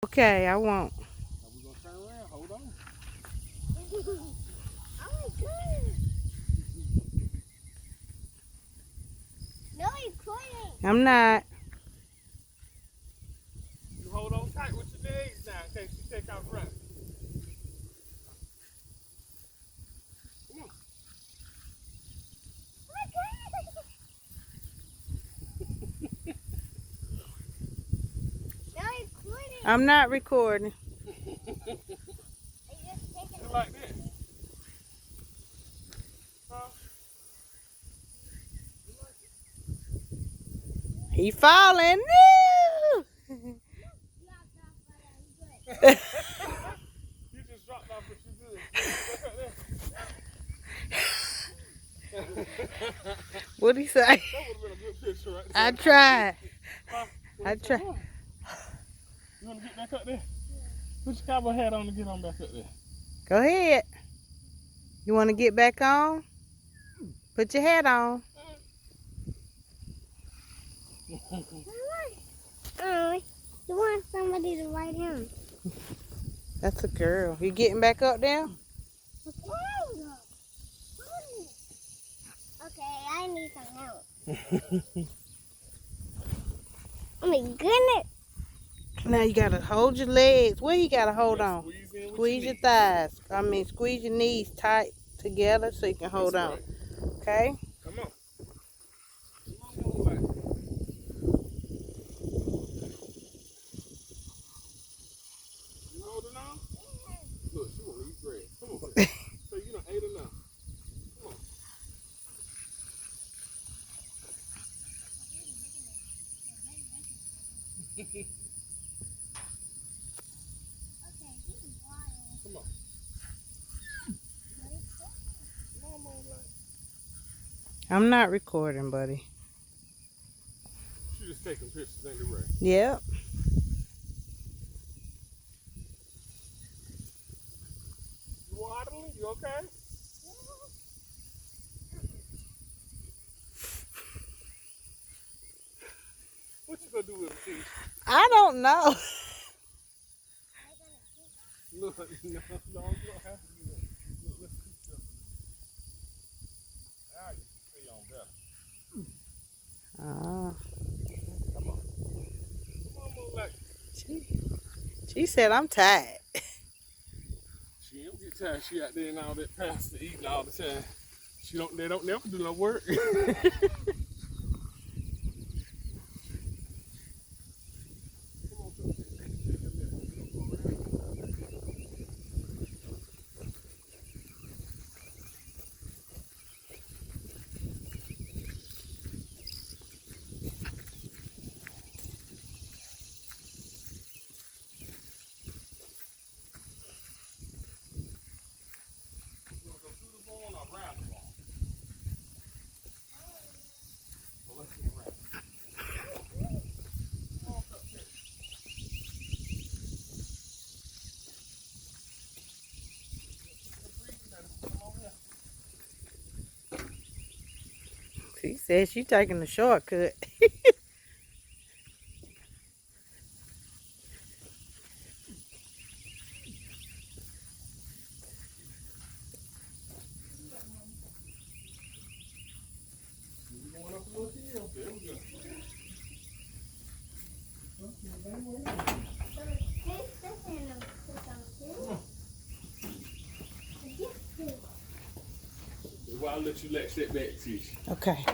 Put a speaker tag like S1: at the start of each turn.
S1: Okay, I won't.
S2: Now we're gonna turn around. Hold on.
S3: Oh my goodness. No, you're recording.
S1: I'm not.
S2: You hold on tight with your legs now in case you take out front. Come on.
S3: No, you're recording.
S1: I'm not recording.
S3: Are you just taking
S2: Just like this. Huh? You like it?
S1: He falling. No!
S2: You just dropped off, but you good.
S1: What'd he say?
S2: That would have been a good picture right there.
S1: I tried.
S2: Huh?
S1: I tried.
S2: You want to get back up there? Put your cowboy hat on and get on back up there.
S1: Go ahead. You want to get back on? Put your hat on.
S3: Oh, you want somebody to ride him.
S1: That's a girl. You getting back up there?
S3: Okay, I need some help. Oh my goodness.
S1: Now you gotta hold your legs. What you gotta hold on?
S2: Squeeze in with
S1: Squeeze your
S2: knees.
S1: thighs. Squeeze your knees tight together so you can hold
S2: That's
S1: on.
S2: right.
S1: Okay?
S2: Come on. Come on, back. You holding on? Look, she want to eat bread. Come on. So you done ate enough. Come on. Come on. Come on, Black.
S1: I'm not recording, buddy.
S2: She just taking pictures, ain't it, Ray?
S1: Yep.
S2: You waddling? You okay? What you gonna do with him, Keisha?
S1: I don't know.
S2: Look, no, you don't have to do that. Look, let's keep this. Now you can stay on better.
S1: Oh.
S2: Come on. Come on, move like.
S1: She said I'm tired.
S2: She don't get tired. She out there and all that pasta eating all the time. They don't never do no work.
S1: She said she taking the shortcut.
S2: Well, I'll let you latch that back, Tish.
S1: Okay.